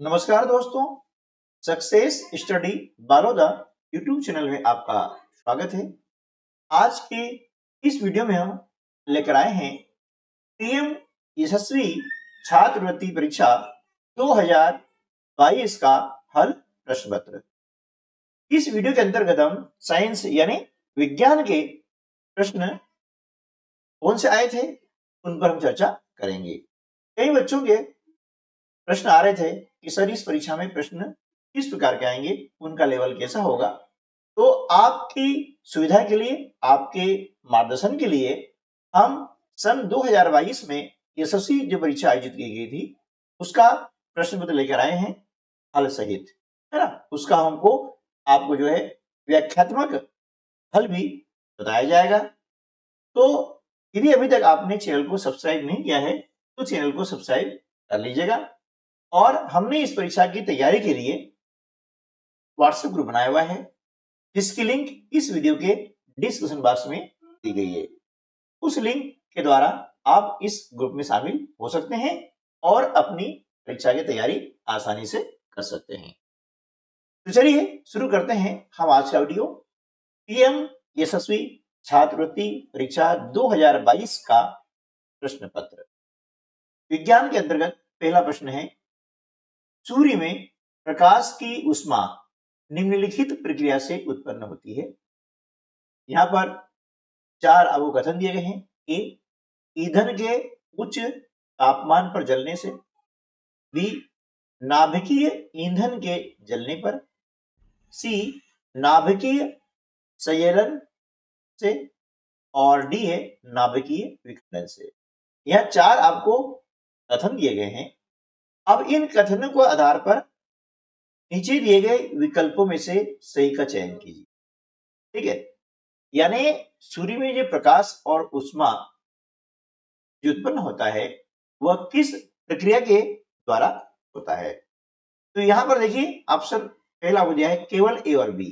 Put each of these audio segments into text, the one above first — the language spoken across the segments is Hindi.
नमस्कार दोस्तों, success study Baloda YouTube channel में आपका स्वागत है। आज के इस वीडियो में हम लेकर आए हैं पीएम यशस्वी छात्रवृत्ति परीक्षा 2022 का हल प्रश्न पत्र। इस वीडियो के अंतर्गत हम साइंस यानी विज्ञान के प्रश्न कौन से आए थे उन पर हम चर्चा करेंगे। कई बच्चों के प्रश्न आ रहे थे कि सर इस परीक्षा में प्रश्न किस प्रकार के आएंगे, उनका लेवल कैसा होगा। तो आपकी सुविधा के लिए, आपके मार्गदर्शन के लिए हम सन 2022 में यशस्वी जो परीक्षा आयोजित की गई थी उसका प्रश्न पत्र लेकर आए हैं हल सहित, है ना। उसका हमको आपको जो है व्याख्यात्मक हल भी बताया जाएगा। तो यदि अभी तक आपने चैनल को सब्सक्राइब नहीं किया है तो चैनल को सब्सक्राइब कर लीजिएगा। और हमने इस परीक्षा की तैयारी के लिए व्हाट्सएप ग्रुप बनाया हुआ है जिसकी लिंक इस वीडियो के डिस्क्रिप्शन बॉक्स में दी गई है। उस लिंक के द्वारा आप इस ग्रुप में शामिल हो सकते हैं और अपनी परीक्षा की तैयारी आसानी से कर सकते हैं। तो चलिए शुरू करते हैं हम आज का वीडियो। पीएम यशस्वी छात्रवृत्ति परीक्षा 2022 का प्रश्न पत्र। विज्ञान के अंतर्गत पहला प्रश्न है, सूर्य में प्रकाश की ऊष्मा निम्नलिखित प्रक्रिया से उत्पन्न होती है। यहां पर 4 आपको कथन दिए गए हैं। ए, ईंधन के उच्च तापमान पर जलने से। बी, नाभिकीय ईंधन के जलने पर। सी, नाभिकीय संयलन से। और डी है नाभिकीय विखंडन से। यह 4 आपको कथन दिए गए हैं। अब इन कथनों के आधार पर नीचे दिए गए विकल्पों में से सही का चयन कीजिए। ठीक है, यानी सूर्य में जो प्रकाश और ऊष्मा जो उत्पन्न होता है वह किस प्रक्रिया के द्वारा होता है। तो यहां पर देखिए ऑप्शन पहला हो दिया है केवल ए और बी,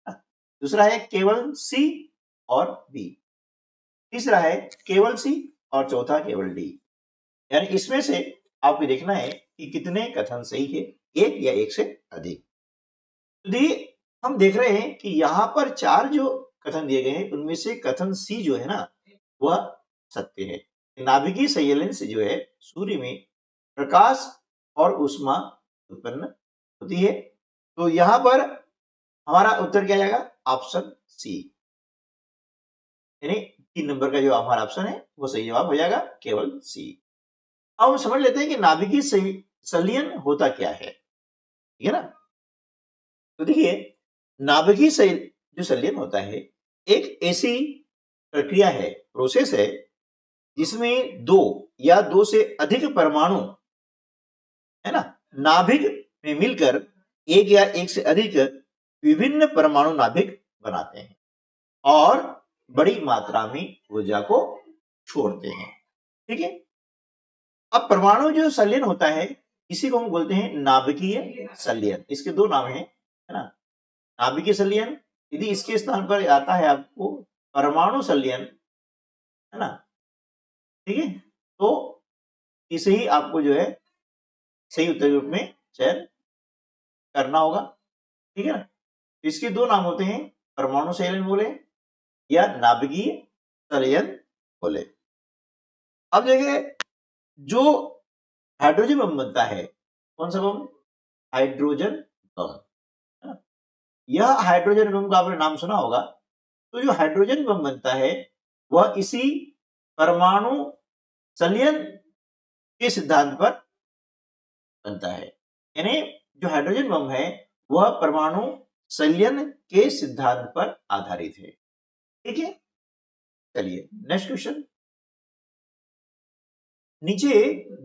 दूसरा है केवल सी और बी, तीसरा है केवल सी और चौथा केवल डी। यानी इसमें से आपको देखना है कि कितने कथन सही है, एक या एक से अधिक। तो हम देख रहे हैं कि यहां पर 4 जो कथन दिए गए हैं उनमें से कथन सी जो है ना वह सत्य है। नाभिकीय संयलन से जो है सूर्य में प्रकाश और ऊष्मा उत्पन्न होती है। तो यहां पर हमारा उत्तर क्या जाएगा, ऑप्शन सी, यानी 3 नंबर का जो हमारा ऑप्शन है वो सही जवाब हो जाएगा, केवल सी। अब हम समझ लेते हैं कि नाभिकीय संलयन होता क्या है, ठीक है ना। तो देखिए नाभिकीय जो संलयन होता है एक ऐसी प्रक्रिया है, प्रोसेस है जिसमें 2 या 2 से अधिक परमाणु, है ना, नाभिक में मिलकर एक या एक से अधिक विभिन्न परमाणु नाभिक बनाते हैं और बड़ी मात्रा में ऊर्जा को छोड़ते हैं। ठीक है, अब परमाणु जो संलयन होता है इसी को हम बोलते हैं नाभिकीय संलयन। इसके 2 नाम हैं, है ना। नाभिकीय संलयन, यदि इसके स्थान पर आता है आपको परमाणु संलयन, है ना, ठीक है, तो इसे ही आपको जो है सही उत्तर के रूप में चयन करना होगा। ठीक है ना। इसके 2 नाम होते हैं, परमाणु संलयन बोले या नाभिकीय संलयन बोले। अब देखिए जो हाइड्रोजन बम बनता है, कौन सा बम, हाइड्रोजन बम। यह हाइड्रोजन बम का आपने नाम सुना होगा। तो जो हाइड्रोजन बम बनता है वह इसी परमाणु संलयन के सिद्धांत पर बनता है। यानी जो हाइड्रोजन बम है वह परमाणु संलयन के सिद्धांत पर आधारित है। ठीक है, चलिए नेक्स्ट क्वेश्चन। नीचे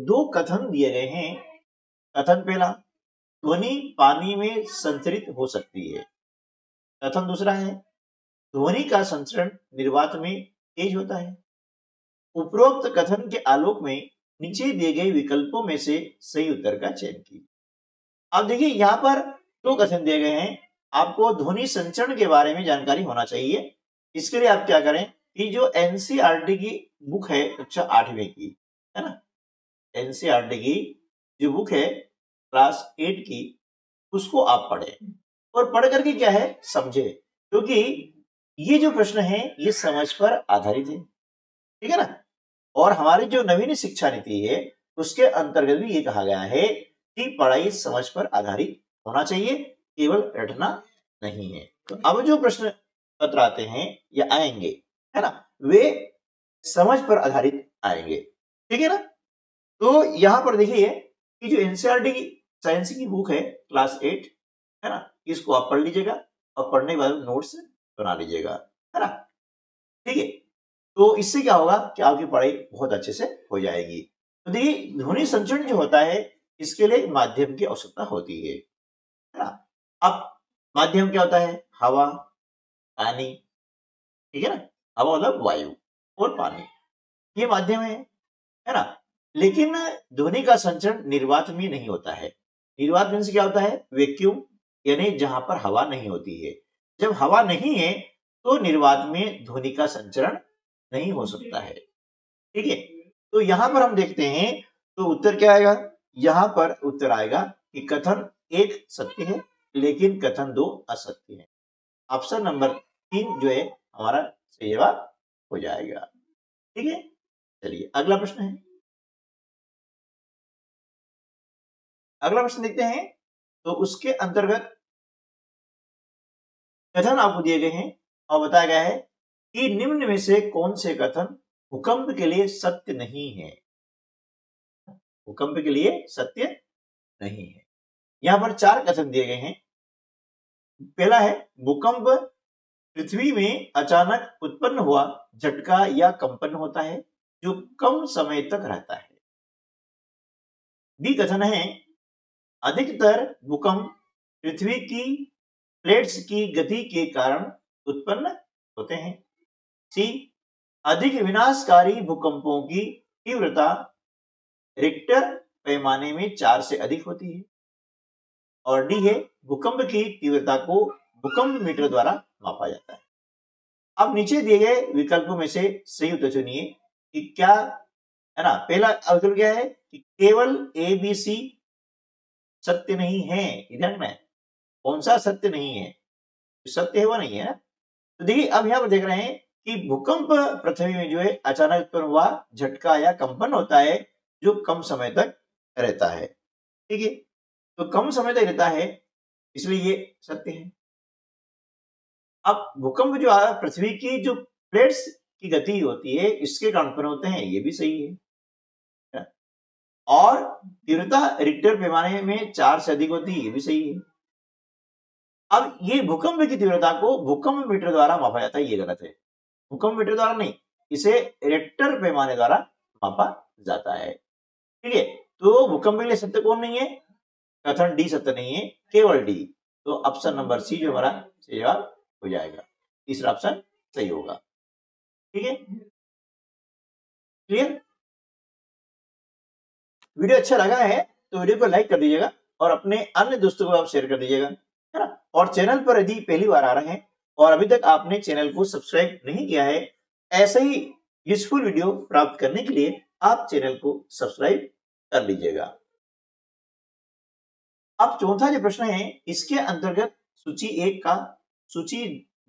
2 कथन दिए गए हैं। कथन पहला, ध्वनि पानी में संचरित हो सकती है। कथन दूसरा है, ध्वनि का संचरण निर्वात में तेज होता है। उपरोक्त कथन के आलोक में नीचे दिए गए विकल्पों में से सही उत्तर का चयन कीजिए। अब देखिए यहाँ पर 2 कथन दिए गए हैं, आपको ध्वनि संचरण के बारे में जानकारी होना चाहिए। इसके लिए आप क्या करें कि जो एनसीईआरटी की बुक है कक्षा 8वीं की, है ना, एनसीईआरटी की जो बुक है क्लास 8 की, उसको आप पढ़ें और पढ़ करके क्या है समझे, क्योंकि ये जो प्रश्न है ये समझ पर आधारित है, ठीक है ना। और हमारी जो नवीन शिक्षा नीति है उसके अंतर्गत भी ये कहा गया है कि पढ़ाई समझ पर आधारित होना चाहिए, केवल रटना नहीं है। तो अब जो प्रश्न पत्र आते हैं या आएंगे, है ना, वे समझ पर आधारित आएंगे, ठीक है ना। तो यहां पर देखिए कि जो एनसीईआरटी साइंस की बुक है क्लास 8, है ना, इसको आप पढ़ लीजिएगा और पढ़ने के बाद नोट्स बना लीजिएगा, है ना, ठीक है। तो इससे क्या होगा कि आपकी पढ़ाई बहुत अच्छे से हो जाएगी। तो देखिए ध्वनि संचरण जो होता है इसके लिए माध्यम की आवश्यकता होती है ना। अब माध्यम क्या होता है, हवा, पानी, ठीक है ना, हवा मतलब वायु और पानी, ये माध्यम है ना। लेकिन ध्वनि का संचरण निर्वात में नहीं होता है। निर्वात मीन्स क्या होता है, वैक्यूम, यानी जहां पर हवा नहीं होती है। जब हवा नहीं है तो निर्वात में ध्वनि का संचरण नहीं हो सकता है, ठीक है। तो यहां पर हम देखते हैं तो उत्तर क्या आएगा, यहां पर उत्तर आएगा कि कथन 1 सत्य है लेकिन कथन 2 असत्य है। ऑप्शन नंबर 3 जो है हमारा सही जवाब हो जाएगा, ठीक है। चलिए अगला प्रश्न है, अगला प्रश्न देखते हैं। तो उसके अंतर्गत कथन आपको दिए गए हैं और बताया गया है कि निम्न में से कौन से कथन भूकंप के लिए सत्य नहीं है। भूकंप के लिए सत्य नहीं है। यहां पर 4 कथन दिए गए हैं। पहला है भूकंप पृथ्वी में अचानक उत्पन्न हुआ झटका या कंपन होता है जो कम समय तक रहता है। बी कथन है अधिकतर भूकंप पृथ्वी की प्लेट्स की गति के कारण उत्पन्न होते हैं। सी अधिक विनाशकारी भूकंपों की तीव्रता रिक्टर पैमाने में 4 से अधिक होती है। और डी है भूकंप की तीव्रता को भूकंप मीटर द्वारा मापा जाता है। अब नीचे दिए गए विकल्पों में से सही उत्तर चुनिए कि क्या, है ना। पहला विकल्प क्या है कि केवल ए बी सी सत्य नहीं है। ध्यान में कौन सा सत्य नहीं है, सत्य है वो नहीं है ना। तो देखिए अब यहां पर देख रहे हैं कि भूकंप पृथ्वी में जो है अचानक उत्पन्न हुआ झटका या कंपन होता है जो कम समय तक रहता है, ठीक है। तो कम समय तक रहता है इसलिए ये सत्य है। अब भूकंप जो है पृथ्वी की जो प्लेट्स की गति होती है इसके कारण उत्पन्न होते हैं, ये भी सही है। और तीव्रता रिक्टर पैमाने में 4 से अधिक होती है, ये भी सही है। अब ये भूकंप की तीव्रता को भूकंप मीटर द्वारा मापा जाता है, ये गलत है। भूकंप मीटर द्वारा नहीं, इसे रिक्टर पैमाने द्वारा मापा जाता है, ठीक है। तो भूकंप के लिए सत्य कौन नहीं है, कथन डी सत्य नहीं है, केवल डी। तो ऑप्शन नंबर सी जो हमारा सही जवाब हो जाएगा, तीसरा ऑप्शन सही होगा, ठीक है। क्लियर। वीडियो अच्छा लगा है तो वीडियो को लाइक कर दीजिएगा और अपने अन्य दोस्तों को आप शेयर कर दीजिएगा, है ना। और चैनल पर यदि पहली बार आ रहे हैं और अभी तक आपने चैनल को सब्सक्राइब नहीं किया है, ऐसे ही यूजफुल वीडियो प्राप्त करने के लिए आप चैनल को सब्सक्राइब कर लीजिएगा। अब चौथा जो प्रश्न है इसके अंतर्गत सूची 1 का सूची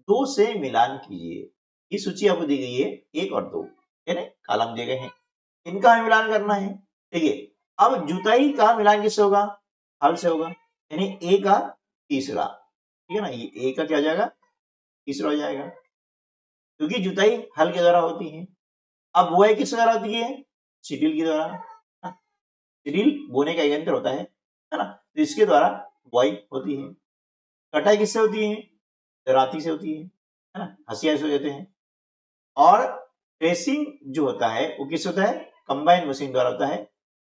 2 से मिलान कीजिए। ये सूची आपको दी गई है 1 और 2, यानी कॉलम दिए गए हैं, इनका हमें मिलान करना है, ठीक है। अब जुताई का मिलान किससे होगा, हल से होगा, यानी ए का तीसरा, ठीक है ना। ये ए का क्या हो जाएगा, तीसरा हो जाएगा, क्योंकि जुताई हल के द्वारा होती है। अब बुआई किस द्वारा होती है, शिड्यूल के द्वारा। शिड्यूल बोने का यंत्र होता है ना, तो इसके द्वारा बुआई होती है। कटाई किससे होती है, दराती से होती है ना, हसिया से हो जाते हैं। और थ्रेसिंग जो होता है वो किस होता है, कंबाइन मशीन द्वारा होता है।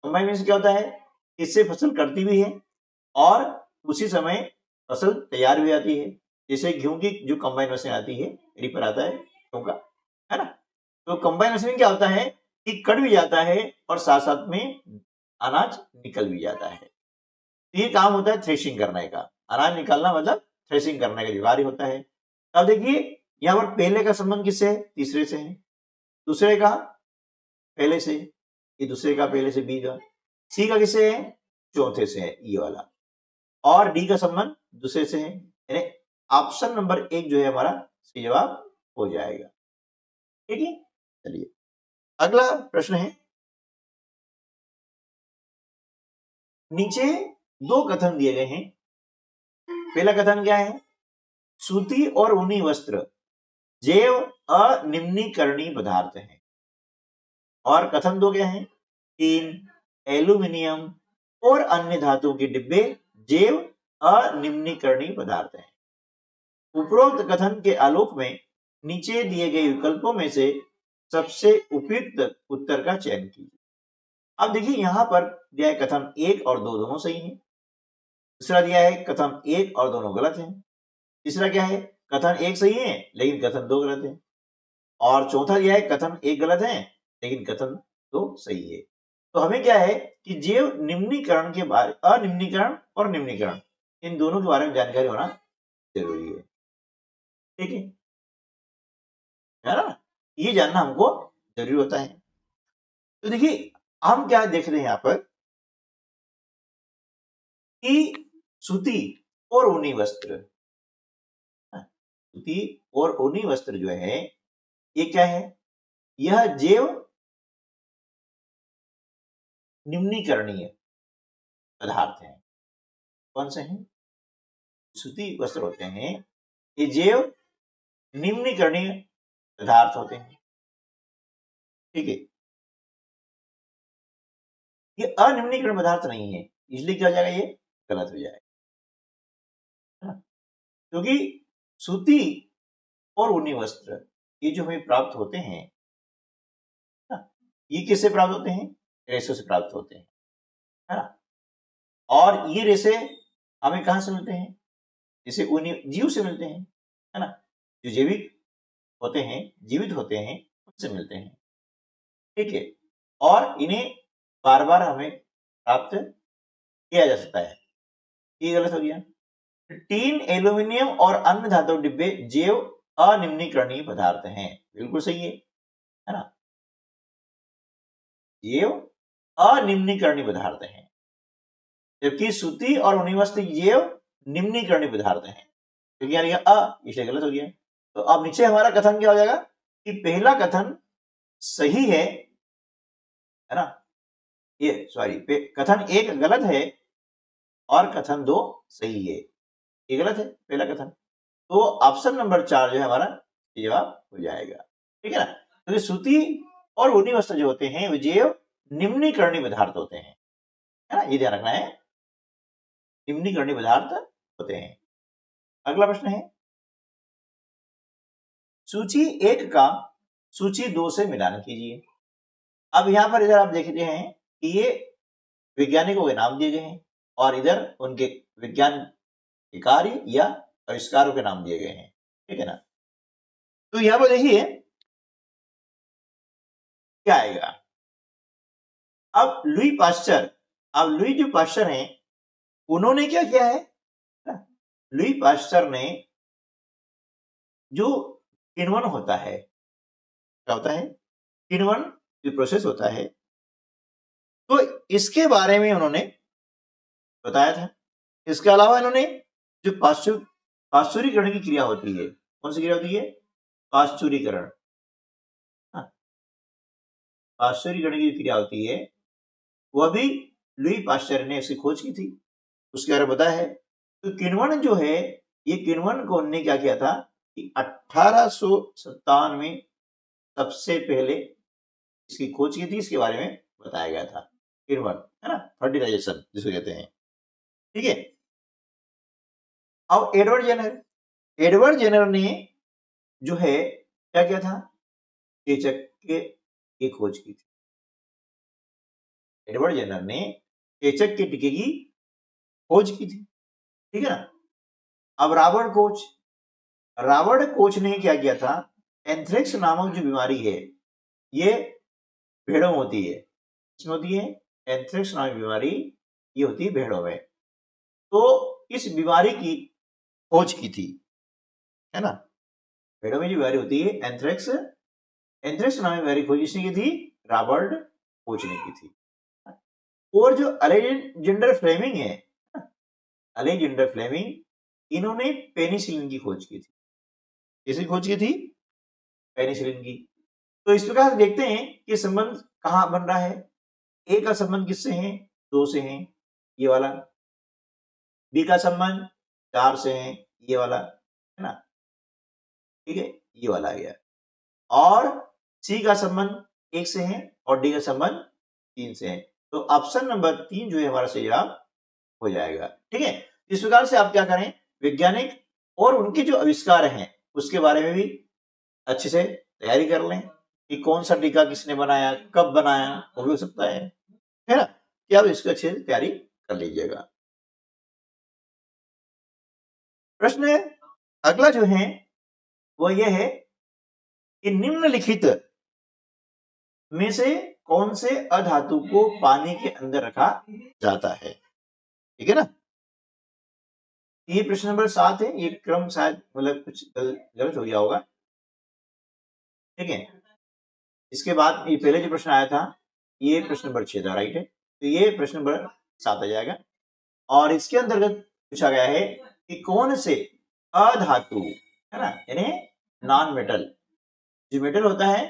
कंबाइन मशीन क्या होता है, इससे फसल कटती भी है और उसी समय फसल तैयार भी आती है। जैसे गेहूं की जो कंबाइन मशीन आती है, रीपर आता है गेहूं का, है ना। तो कंबाइन मशीन क्या होता है कि कट भी जाता है और साथ साथ में अनाज निकल भी जाता है। तो ये काम होता है थ्रेशिंग करने का, अनाज निकालना मतलब थ्रेशिंग करने का कार्य होता है। अब देखिए यहाँ पर पहले का संबंध किससे है, तीसरे से है। दूसरे का पहले से, ये दूसरे का पहले से बी का। सी का किससे है, चौथे से है, ये वाला, और डी का संबंध दूसरे से है, यानी ऑप्शन नंबर 1 जो है हमारा सही जवाब हो जाएगा। ठीक है, चलिए अगला प्रश्न है, नीचे 2 कथन दिए गए हैं। पहला कथन क्या है, सूती और ऊनी वस्त्र जैव अनिम्नीकरणीय पदार्थ है, और कथन 2 क्या है, टीन, एल्यूमिनियम और अन्य धातुओं के डिब्बे जैव अनिम्नीकरणीय पदार्थ है। उपरोक्त कथन के आलोक में नीचे दिए गए विकल्पों में से सबसे उपयुक्त उत्तर का चयन कीजिए। अब देखिए यहां पर दिया है कथन 1 और 2 दोनों सही हैं। दूसरा दिया है कथन 1 और दोनों गलत हैं। तीसरा क्या है, कथन 1 सही है लेकिन कथन 2 गलत है। और चौथा दिया है कथन 1 गलत है लेकिन कथन 2 सही है। तो हमें क्या है कि जैव निम्नीकरण के बारे, अनिम्नीकरण और निम्नीकरण, इन दोनों के बारे में जानकारी होना जरूरी है। ठीक है ना, ये जानना हमको जरूरी होता है। तो देखिए हम क्या देख रहे हैं यहां पर कि सूती और ऊनी वस्त्र, सूती और ऊनी वस्त्र जो है ये क्या है, यह जैव निम्नीकरणीय पदार्थ है। कौन से हैं, सूती वस्त्र होते हैं, ये जैव निम्नीकरणीय पदार्थ होते हैं। ठीक है, ये अनिम्नीकरण पदार्थ नहीं है, इसलिए क्या हो जाएगा, ये गलत हो जाएगा, क्योंकि सूती और ऊनी वस्त्र ये जो हमें प्राप्त होते हैं, ये किससे प्राप्त होते हैं, रेशों से प्राप्त होते हैं, है ना। और ये रेशे हमें कहां से मिलते हैं, जैसे ऊनी जीव से मिलते हैं, है ना, जो जैविक होते हैं, जीवित होते हैं, उनसे मिलते हैं। ठीक है, और इन्हें बार बार हमें प्राप्त किया जा सकता है, ये गलत हो गया। टीन, एल्यूमिनियम और अन्य धातु डिब्बे जैव अनिम्नीकरणीय पदार्थ हैं, बिल्कुल सही है ना, जैव अनिम्नीकरणीय पदार्थ हैं, जबकि सूती और ऊनी वस्त्र जैव निम्नीकरणीय पदार्थ हैं, क्योंकि यानी अ, इसलिए गलत हो गया। तो अब नीचे हमारा कथन क्या हो जाएगा कि पहला कथन सही है ना, ये सॉरी कथन 1 गलत है और कथन 2 सही है, ये गलत है पहला कथन, तो ऑप्शन नंबर 4 जो है हमारा जवाब हो जाएगा। ठीक है ना, तो सूती और ऊनी वस्त्र जो होते हैं वे जैव निम्नीकरणीय पदार्थ होते हैं, है ना, ये ध्यान रखना है, निम्नीकरणीय पदार्थ होते हैं। अगला प्रश्न है, सूची 1 का सूची 2 से मिलान कीजिए। अब यहां पर इधर आप देखते हैं कि ये वैज्ञानिकों के नाम दिए गए हैं और इधर उनके विज्ञान के कार्य या आविष्कारों के नाम दिए गए हैं। ठीक है ना, तो यहां पर देखिए क्या आएगा। अब लुई पास्चर, अब लुई जो पास्चर हैं उन्होंने क्या किया है, लुई पास्चर ने जो किण्वन होता है, क्या होता है, किण्वन जो प्रोसेस होता है, तो इसके बारे में उन्होंने बताया था। इसके अलावा इन्होंने जो पाश्चुरीकरण की क्रिया होती है, कौन सी क्रिया होती है, पाश्चुरीकरण, पाश्चुरीकरण की क्रिया होती है, वह भी लुई पाश्चर ने इसकी खोज की थी, उसके बारे में बताया है। तो किण्वन जो है, ये किण्वन को उन्होंने क्या किया था कि 1857 में सबसे पहले इसकी खोज की थी, इसके बारे में बताया गया था, किण्वन, है ना, फर्टिलाइजेशन जिसको कहते हैं। ठीक है, अब एडवर्ड जेनर ने जो है क्या किया था, चेचक की खोज की थी। एडवर्ड जेनर ने चेचक के टीके की खोज की थी। ठीक है ना, अब रॉबर्ट कोच ने क्या किया था, एंथ्रेक्स नामक जो बीमारी है ये भेड़ों में होती है, इसमें होती है एंथ्रेक्स नामक बीमारी, ये होती है भेड़ों में, तो इस बीमारी की खोज की थी, है ना, भेड़ों में जो बीमारी होती है एंथ्रेक्स नामक बीमारी खोज किसने की थी, रॉबर्ट कोच ने की थी। और जो अलेक्जेंडर फ्लेमिंग है, अलेक्जेंडर फ्लेमिंग, इन्होंने पेनिसिलिन की खोज की थी। किसकी खोज की थी? पेनिसिलिन की। तो इस प्रकार से देखते हैं कि संबंध कहां बन रहा है। ए का संबंध किससे है? 2 से है, ये वाला। बी का संबंध 4 से है, ये वाला, है ना, ठीक है, ये वाला आ गया। और सी का संबंध 1 से है और डी का संबंध 3 से है। तो ऑप्शन नंबर 3 जो है हमारा सही जवाब हो जाएगा। ठीक है, इस प्रकार से आप क्या करें, वैज्ञानिक और उनके जो आविष्कार हैं उसके बारे में भी अच्छे से तैयारी कर लें कि कौन सा टीका किसने बनाया, कब बनाया, वो भी हो सकता है ना, कि आप इसकी अच्छे से तैयारी कर लीजिएगा। प्रश्न अगला जो है वो ये है कि निम्नलिखित में से कौन से अधातु को पानी के अंदर रखा जाता है? ठीक है ना, ये प्रश्न नंबर 7 है। ये क्रम शायद मतलब कुछ गलत हो गया होगा। ठीक है, इसके बाद ये पहले जो प्रश्न आया था ये प्रश्न नंबर 6 था, राइट है, तो ये प्रश्न नंबर 7 आ जाएगा। और इसके अंतर्गत पूछा गया है कि कौन से अधातु, है ना, यानी नॉन मेटल, जो मेटल होता है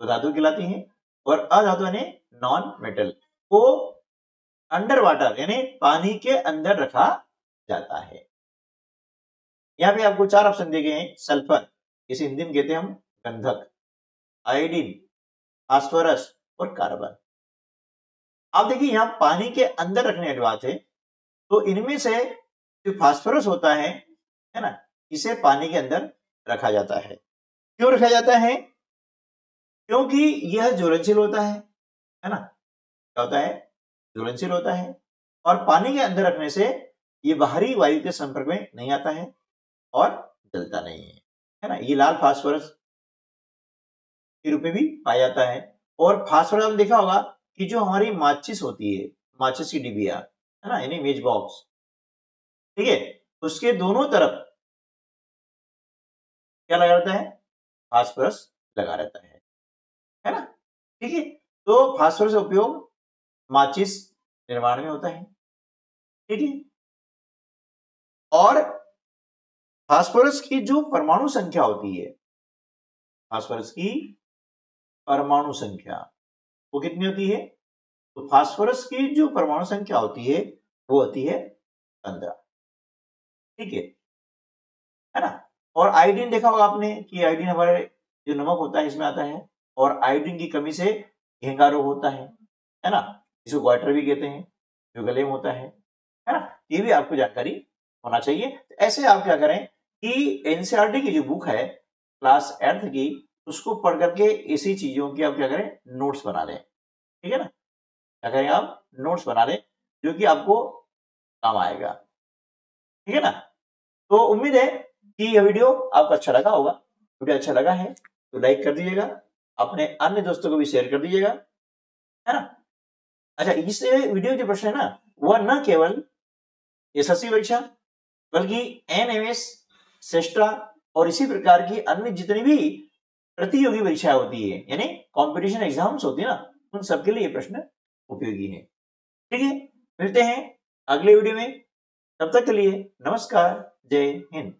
तो धातु कहलाती है, और अधातु यानी नॉन मेटल, को अंडर वाटर यानी पानी के अंदर रखा जाता है। यहाँ पे आपको 4 ऑप्शन दिए गए हैं। सल्फर, इसे हिंदी में कहते हैं हम गंधक, आयोडीन, फास्फोरस और कार्बन। आप देखिए यहाँ पानी के अंदर रखने की बात है, तो इनमें से जो फास्फोरस होता है ना, इसे पानी के अंदर रखा जाता है। क्यों रखा जाता है? क्योंकि यह ज्वलनशील होता है ना, क्या होता है? ज्वलनशील होता है, और पानी के अंदर रखने से ये बाहरी वायु के संपर्क में नहीं आता है और जलता नहीं है ना। ये लाल फास्फोरस के रूप में भी पाया जाता है। और फास्फोरस आपने देखा होगा कि जो हमारी माचिस होती है, माचिस की डिबिया, है ना, यानी मेज बॉक्स, ठीक है, उसके दोनों तरफ क्या लगा रहता है? फास्फोरस लगा रहता है ना, ठीक है। तो फास्फोरस का उपयोग माचिस निर्माण में होता है, ठीक है। और फास्फोरस की जो परमाणु संख्या होती है, फास्फोरस की परमाणु संख्या वो कितनी होती है? तो फास्फोरस की जो परमाणु संख्या होती है वो होती है 15, ठीक है ना। और आयोडीन देखा होगा आपने कि आयोडीन हमारे जो नमक होता है इसमें आता है, और आयोडीन की कमी से घेंगा रोग होता है ना, जिसको ग्वाइटर भी कहते हैं, जो गले में होता है ना। ये भी आपको जानकारी होना चाहिए। ऐसे आप क्या करें कि एनसीईआरटी की जो बुक है क्लास 8th की, उसको पढ़ करके इसी चीजों की आप क्या करें, नोट्स बना लें, ठीक है ना। क्या करें, आप नोट्स बना लें जो कि आपको काम आएगा, ठीक है ना। तो उम्मीद है कि यह वीडियो आपको अच्छा लगा होगा। वीडियो अच्छा लगा है तो लाइक कर दीजिएगा, अपने अन्य दोस्तों को भी शेयर कर दीजिएगा, है ना। अच्छा, इस वीडियो के प्रश्न है ना, वह न केवल एसएससी परीक्षा बल्कि एनएमएस, सेस्ट्रा और इसी प्रकार की अन्य जितनी भी प्रतियोगी परीक्षाएं होती है, यानी कंपटीशन एग्जाम्स होती है ना, उन सबके लिए ये प्रश्न उपयोगी है। ठीक है, मिलते हैं अगले वीडियो में, तब तक के लिए नमस्कार, जय हिंद।